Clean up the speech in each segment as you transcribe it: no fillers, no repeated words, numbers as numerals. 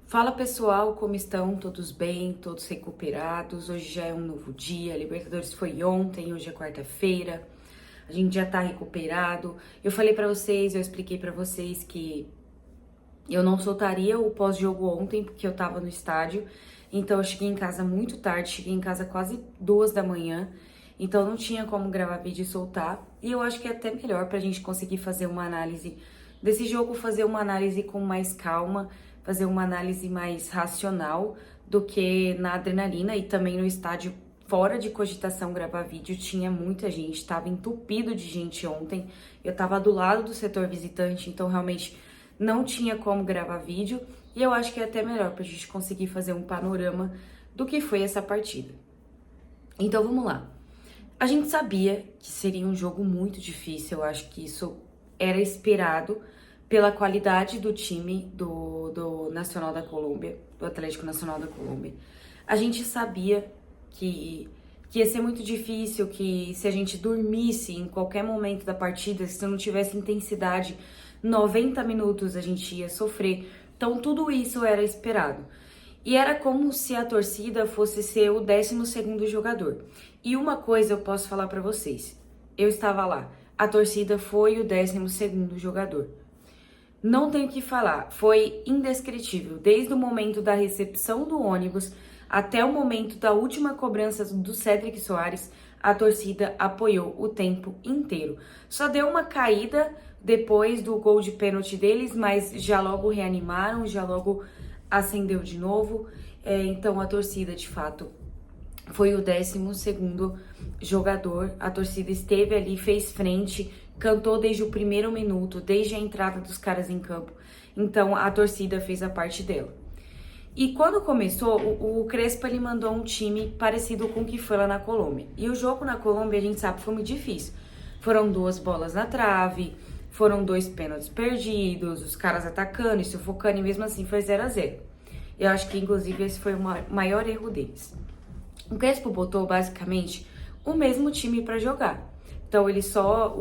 Fala pessoal, como estão? Todos bem? Todos recuperados? Hoje já é um novo dia, a Libertadores foi ontem, hoje é quarta-feira, a gente já tá recuperado. Eu falei pra vocês, eu expliquei pra vocês que eu não soltaria o pós-jogo ontem, porque eu tava no estádio, então eu cheguei em casa muito tarde, cheguei em casa quase 2 da manhã, então não tinha como gravar vídeo e soltar, e eu acho que é até melhor pra gente conseguir fazer uma análise desse jogo, fazer uma análise com mais calma, fazer uma análise mais racional do que na adrenalina. E também no estádio, fora de cogitação gravar vídeo, tinha muita gente, tava entupido de gente ontem, eu tava do lado do setor visitante, então realmente não tinha como gravar vídeo, e eu acho que é até melhor pra gente conseguir fazer um panorama do que foi essa partida. Então vamos lá. A gente sabia que seria um jogo muito difícil, eu acho que isso era esperado pela qualidade do time do Nacional da Colômbia, do Atlético Nacional da Colômbia. A gente sabia que ia ser muito difícil, que se a gente dormisse em qualquer momento da partida, se não tivesse intensidade, 90 minutos a gente ia sofrer. Então tudo isso era esperado. E era como se a torcida fosse ser o 12º jogador. E uma coisa eu posso falar pra vocês, eu estava lá, a torcida foi o 12º jogador. Não tenho o que falar, foi indescritível, desde o momento da recepção do ônibus até o momento da última cobrança do Cédric Soares, a torcida apoiou o tempo inteiro. Só deu uma caída depois do gol de pênalti deles, mas já logo reanimaram, já logo acendeu de novo. Então a torcida, de fato, foi o 12º jogador. A torcida esteve ali, fez frente, cantou desde o primeiro minuto, desde a entrada dos caras em campo. Então a torcida fez a parte dela. E quando começou, o Crespo ele mandou um time parecido com o que foi lá na Colômbia. E o jogo na Colômbia, a gente sabe, foi muito difícil. Foram 2 bolas na trave, foram 2 pênaltis perdidos, os caras atacando e sufocando, e mesmo assim foi 0-0. Eu acho que, inclusive, esse foi o maior erro deles. O Crespo botou, basicamente, o mesmo time para jogar. Então,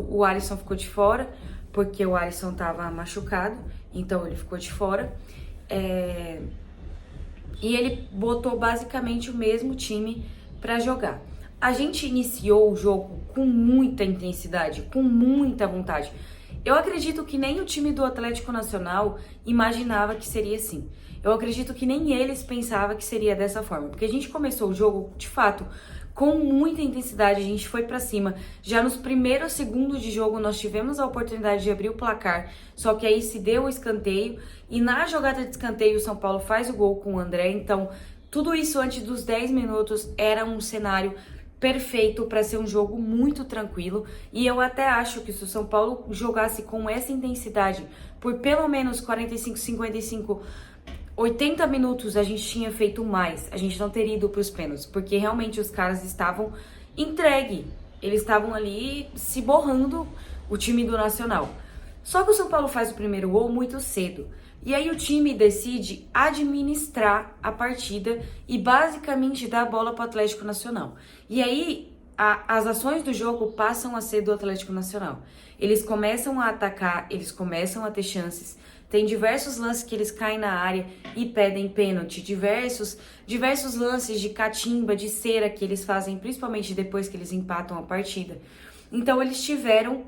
o Alisson ficou de fora, porque o Alisson tava machucado, então ele ficou de fora. E ele botou basicamente o mesmo time para jogar. A gente iniciou o jogo com muita intensidade, com muita vontade. Eu acredito que nem o time do Atlético Nacional imaginava que seria assim. Eu acredito que nem eles pensavam que seria dessa forma, porque a gente começou o jogo, de fato, com muita intensidade, a gente foi pra cima. Já nos primeiros segundos de jogo nós tivemos a oportunidade de abrir o placar, só que aí se deu o escanteio, e na jogada de escanteio o São Paulo faz o gol com o André. Então tudo isso antes dos 10 minutos era um cenário perfeito para ser um jogo muito tranquilo, e eu até acho que se o São Paulo jogasse com essa intensidade por pelo menos 45, 55, 80 minutos, a gente tinha feito mais, a gente não teria ido para os pênaltis, porque realmente os caras estavam entregue, eles estavam ali se borrando, o time do Nacional. Só que o São Paulo faz o primeiro gol muito cedo, e aí o time decide administrar a partida e basicamente dar a bola para o Atlético Nacional. E aí as ações do jogo passam a ser do Atlético Nacional. Eles começam a atacar, eles começam a ter chances. Tem diversos lances que eles caem na área e pedem pênalti, diversos lances de catimba, de cera que eles fazem, principalmente depois que eles empatam a partida. Então eles tiveram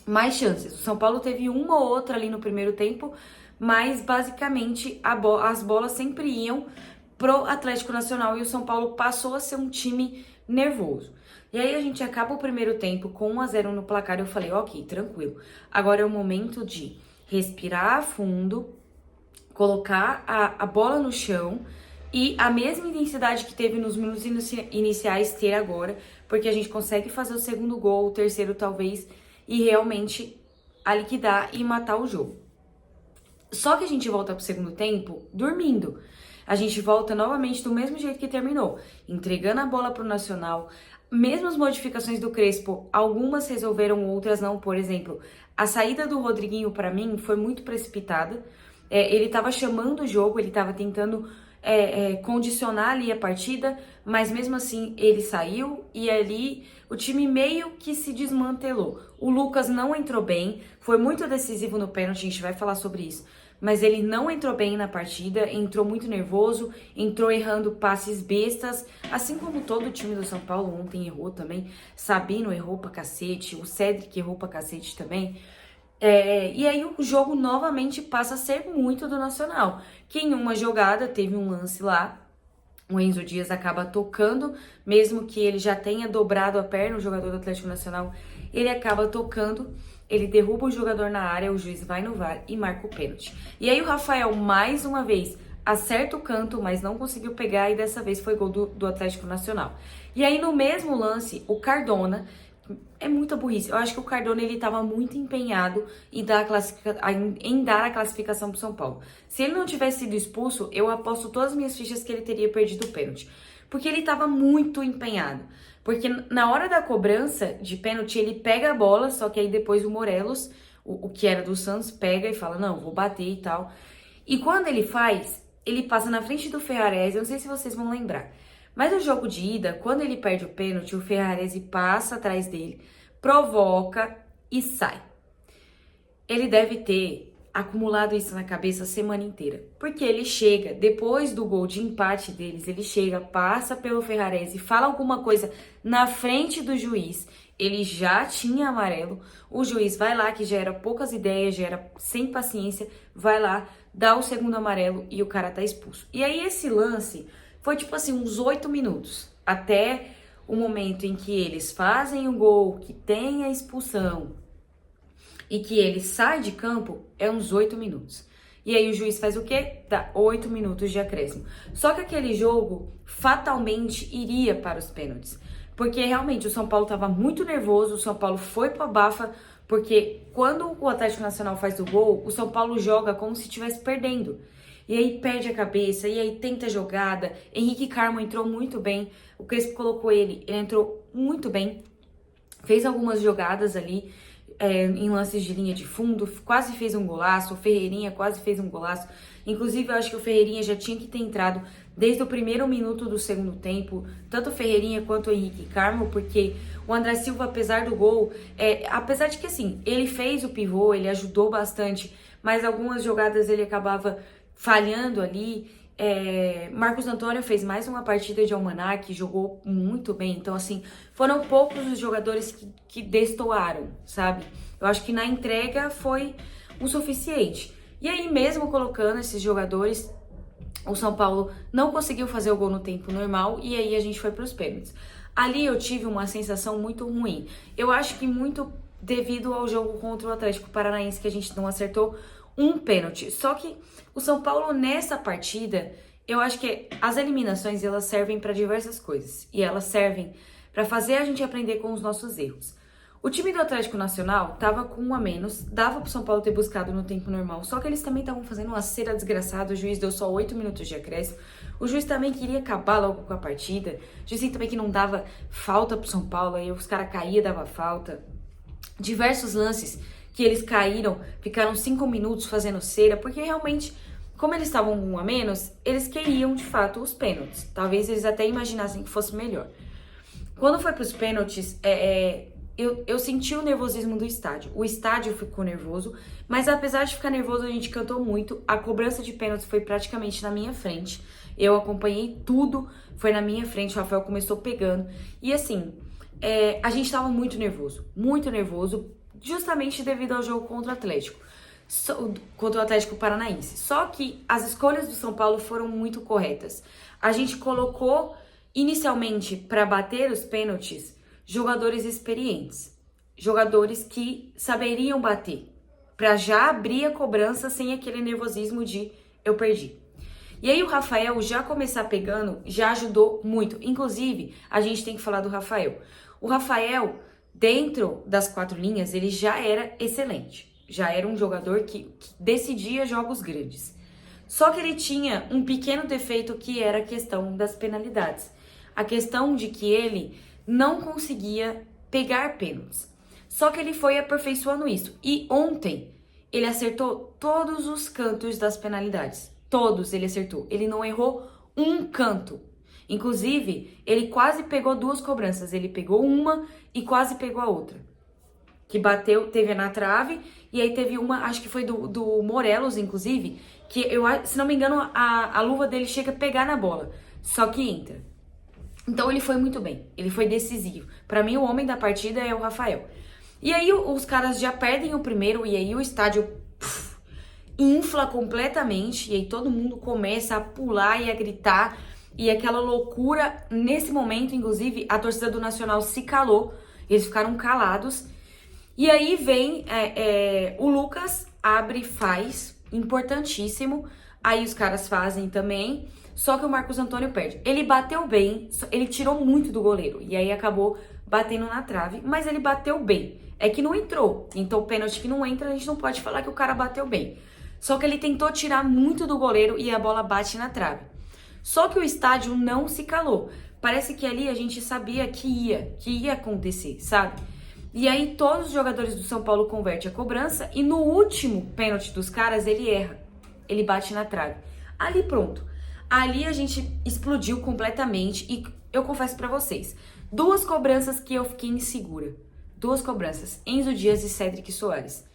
mais chances. O São Paulo teve uma ou outra ali no primeiro tempo, mas basicamente as bolas sempre iam pro Atlético Nacional e o São Paulo passou a ser um time nervoso. E aí a gente acaba o primeiro tempo com 1-0 no placar. Eu falei, ok, tranquilo. Agora é o momento de respirar fundo, colocar a bola no chão e a mesma intensidade que teve nos minutos iniciais ter agora, porque a gente consegue fazer o segundo gol, o terceiro talvez, e realmente a liquidar e matar o jogo. Só que a gente volta pro segundo tempo dormindo. A gente volta novamente do mesmo jeito que terminou, entregando a bola pro Nacional. Mesmo as modificações do Crespo, algumas resolveram, outras não. Por exemplo, a saída do Rodriguinho para mim foi muito precipitada. Ele estava chamando o jogo, ele estava tentando condicionar ali a partida, mas mesmo assim ele saiu e ali o time meio que se desmantelou. O Lucas não entrou bem, foi muito decisivo no pênalti, a gente vai falar sobre isso, mas ele não entrou bem na partida, entrou muito nervoso, entrou errando passes bestas, assim como todo o time do São Paulo ontem errou também. Sabino errou pra cacete, o Cedric errou pra cacete também. E aí o jogo novamente passa a ser muito do Nacional, que em uma jogada teve um lance lá, o Enzo Dias acaba tocando, mesmo que ele já tenha dobrado a perna, o jogador do Atlético Nacional, ele acaba tocando, ele derruba o jogador na área, o juiz vai no VAR e marca o pênalti. E aí o Rafael, mais uma vez, acerta o canto, mas não conseguiu pegar e dessa vez foi gol do Atlético Nacional. E aí no mesmo lance, o Cardona, é muita burrice. Eu acho que o Cardona ele estava muito empenhado em dar a classificação para São Paulo. Se ele não tivesse sido expulso, eu aposto todas as minhas fichas que ele teria perdido o pênalti. Porque ele estava muito empenhado. Porque na hora da cobrança de pênalti, ele pega a bola, só que aí depois o Morelos, o que era do Santos, pega e fala, não, vou bater e tal. E quando ele faz, ele passa na frente do Ferrarese, eu não sei se vocês vão lembrar. Mas no jogo de ida, quando ele perde o pênalti, o Ferrarese passa atrás dele, provoca e sai. Ele deve ter acumulado isso na cabeça a semana inteira. Porque ele chega, depois do gol de empate deles, ele chega, passa pelo Ferrarese, fala alguma coisa na frente do juiz. Ele já tinha amarelo, o juiz vai lá, que já era poucas ideias, já era sem paciência, vai lá, dá o segundo amarelo e o cara tá expulso. E aí esse lance foi tipo assim, uns 8 minutos, até o momento em que eles fazem o gol, que tem a expulsão e que ele sai de campo, é uns 8 minutos. E aí o juiz faz o quê? Dá 8 minutos de acréscimo. Só que aquele jogo fatalmente iria para os pênaltis. Porque realmente o São Paulo estava muito nervoso, o São Paulo foi para a bafa, porque quando o Atlético Nacional faz o gol, o São Paulo joga como se estivesse perdendo. E aí perde a cabeça, e aí tenta a jogada. Henrique Carmo entrou muito bem, o Crespo colocou ele entrou muito bem. Fez algumas jogadas ali, em lances de linha de fundo, quase fez um golaço, o Ferreirinha quase fez um golaço. Inclusive, eu acho que o Ferreirinha já tinha que ter entrado desde o primeiro minuto do segundo tempo, tanto o Ferreirinha quanto o Henrique Carmo, porque o André Silva, apesar do gol, apesar de que assim, ele fez o pivô, ele ajudou bastante, mas algumas jogadas ele acabava falhando ali. Marcos Antônio fez mais uma partida de almanac, jogou muito bem. Então, assim, foram poucos os jogadores que destoaram, sabe? Eu acho que na entrega foi o suficiente. E aí, mesmo colocando esses jogadores, o São Paulo não conseguiu fazer o gol no tempo normal e aí a gente foi para os pênaltis. Ali eu tive uma sensação muito ruim. Eu acho que muito devido ao jogo contra o Atlético Paranaense, que a gente não acertou um pênalti. Só que o São Paulo nessa partida, eu acho que as eliminações elas servem para diversas coisas e elas servem para fazer a gente aprender com os nossos erros. O time do Atlético Nacional tava com 1 a menos, dava pro São Paulo ter buscado no tempo normal, só que eles também estavam fazendo uma cera desgraçada, o juiz deu só 8 minutos de acréscimo, o juiz também queria acabar logo com a partida, o juiz também que não dava falta pro São Paulo, aí os caras caíam, dava falta, diversos lances que eles caíram, ficaram 5 minutos fazendo cera, porque realmente, como eles estavam com 1 a menos, eles queriam de fato os pênaltis, talvez eles até imaginassem que fosse melhor. Quando foi pros pênaltis, eu senti o nervosismo do estádio. O estádio ficou nervoso, mas apesar de ficar nervoso, a gente cantou muito. A cobrança de pênaltis foi praticamente na minha frente. Eu acompanhei tudo, foi na minha frente. O Rafael começou pegando. E assim, a gente tava muito nervoso, justamente devido ao jogo contra o Atlético. Contra o Atlético Paranaense. Só que as escolhas do São Paulo foram muito corretas. A gente colocou inicialmente para bater os pênaltis jogadores experientes, jogadores que saberiam bater, para já abrir a cobrança sem aquele nervosismo de eu perdi. E aí o Rafael já começar pegando já ajudou muito. Inclusive, a gente tem que falar do Rafael. O Rafael, dentro das 4 linhas, ele já era excelente. Já era um jogador que decidia jogos grandes. Só que ele tinha um pequeno defeito que era a questão das penalidades. A questão de que ele não conseguia pegar pênaltis. Só que ele foi aperfeiçoando isso. E ontem ele acertou todos os cantos das penalidades. Todos ele acertou. Ele não errou um canto. Inclusive, ele quase pegou 2 cobranças. Ele pegou uma e quase pegou a outra. que bateu, teve na trave, e aí teve uma, acho que foi do Morelos, inclusive, que se não me engano, a luva dele chega a pegar na bola, só que entra. Então ele foi muito bem, ele foi decisivo. Pra mim, o homem da partida é o Rafael. E aí os caras já perdem o primeiro, e aí o estádio infla completamente, e aí todo mundo começa a pular e a gritar, e aquela loucura. Nesse momento, inclusive, a torcida do Nacional se calou, eles ficaram calados. E aí vem o Lucas, abre e faz, importantíssimo. Aí os caras fazem também, só que o Marcos Antônio perde. Ele bateu bem, ele tirou muito do goleiro, e aí acabou batendo na trave, mas ele bateu bem. É que não entrou, então o pênalti que não entra, a gente não pode falar que o cara bateu bem. Só que ele tentou tirar muito do goleiro e a bola bate na trave. Só que o estádio não se calou. Parece que ali a gente sabia que ia acontecer, sabe? E aí todos os jogadores do São Paulo convertem a cobrança e no último pênalti dos caras ele erra. Ele bate na trave. Ali pronto. Ali a gente explodiu completamente e eu confesso pra vocês, 2 cobranças que eu fiquei insegura. 2 cobranças, Enzo Dias e Cédric Soares.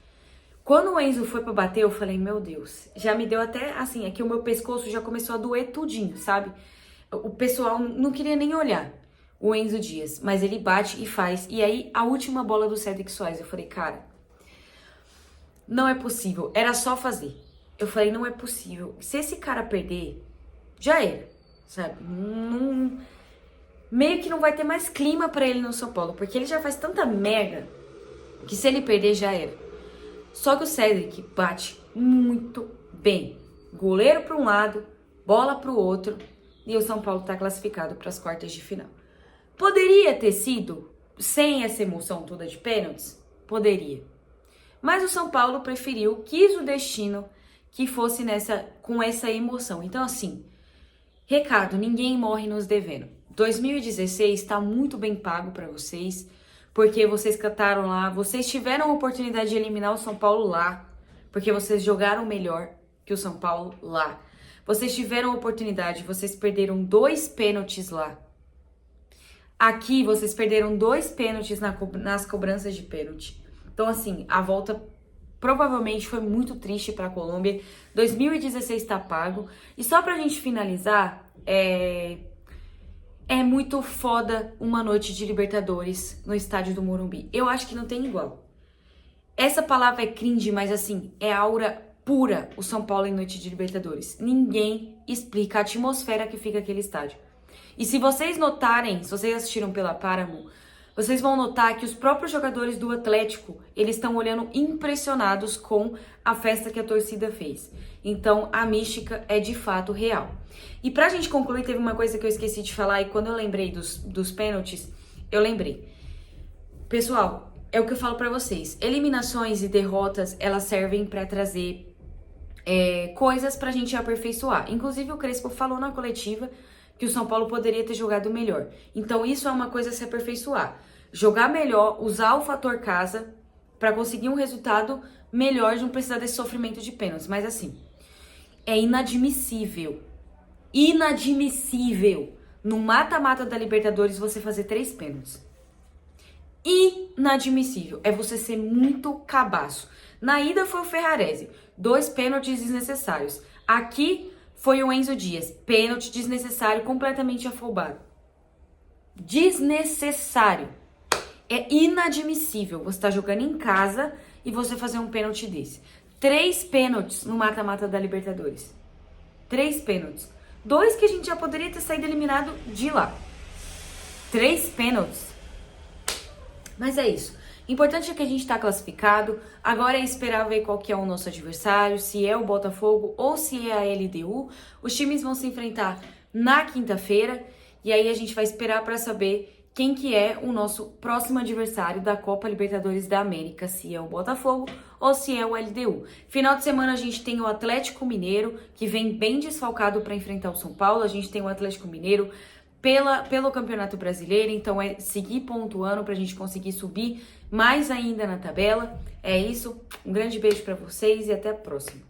Quando o Enzo foi pra bater, eu falei, meu Deus, já me deu até, assim, aqui o meu pescoço já começou a doer tudinho, sabe? O pessoal não queria nem olhar o Enzo Dias, mas ele bate e faz. E aí, a última bola do Cédric Soares, eu falei, cara, não é possível, era só fazer. Eu falei, não é possível. Se esse cara perder, já era, sabe? Meio que não vai ter mais clima pra ele no São Paulo, porque ele já faz tanta merda que se ele perder, já era. Só que o Cédric bate muito bem. Goleiro para um lado, bola para o outro, e o São Paulo está classificado para as quartas de final. Poderia ter sido sem essa emoção toda de pênaltis? Poderia. Mas o São Paulo preferiu, quis o destino que fosse com essa emoção. Então, assim, recado, ninguém morre nos devendo. 2016 está muito bem pago para vocês, porque vocês cantaram lá, vocês tiveram a oportunidade de eliminar o São Paulo lá, porque vocês jogaram melhor que o São Paulo lá. Vocês tiveram a oportunidade, vocês perderam 2 pênaltis lá. Aqui, vocês perderam 2 pênaltis nas cobranças de pênalti. Então, assim, a volta provavelmente foi muito triste para a Colômbia. 2016 está pago. E só pra gente finalizar, é muito foda uma noite de Libertadores no estádio do Morumbi. Eu acho que não tem igual. Essa palavra é cringe, mas assim, é aura pura o São Paulo em noite de Libertadores. Ninguém explica a atmosfera que fica aquele estádio. E se vocês notarem, se vocês assistiram pela Paramount, vocês vão notar que os próprios jogadores do Atlético, eles estão olhando impressionados com a festa que a torcida fez. Então, a mística é de fato real. E pra gente concluir, teve uma coisa que eu esqueci de falar, e quando eu lembrei dos pênaltis, eu lembrei. Pessoal, é o que eu falo pra vocês. Eliminações e derrotas, elas servem pra trazer coisas pra gente aperfeiçoar. Inclusive, o Crespo falou na coletiva que o São Paulo poderia ter jogado melhor. Então, isso é uma coisa a se aperfeiçoar. Jogar melhor, usar o fator casa pra conseguir um resultado melhor, de não precisar desse sofrimento de pênaltis. Mas assim, é inadmissível no mata-mata da Libertadores você fazer 3 pênaltis. Inadmissível. É você ser muito cabaço. Na ida foi o Ferrarese, 2 pênaltis desnecessários. Aqui foi o Enzo Dias, pênalti desnecessário, completamente afobado. Desnecessário. É inadmissível você estar jogando em casa e você fazer um pênalti desse. 3 pênaltis no mata-mata da Libertadores. 3 pênaltis. 2 que a gente já poderia ter saído eliminado de lá. 3 pênaltis. Mas é isso. Importante é que a gente tá classificado. Agora é esperar ver qual que é o nosso adversário, se é o Botafogo ou se é a LDU. Os times vão se enfrentar na quinta-feira e aí a gente vai esperar para saber quem que é o nosso próximo adversário da Copa Libertadores da América, se é o Botafogo ou se é o LDU. Final de semana a gente tem o Atlético Mineiro, que vem bem desfalcado para enfrentar o São Paulo. A gente tem o Atlético Mineiro pelo Campeonato Brasileiro, então é seguir pontuando para a gente conseguir subir mais ainda na tabela. É isso, um grande beijo para vocês e até a próxima.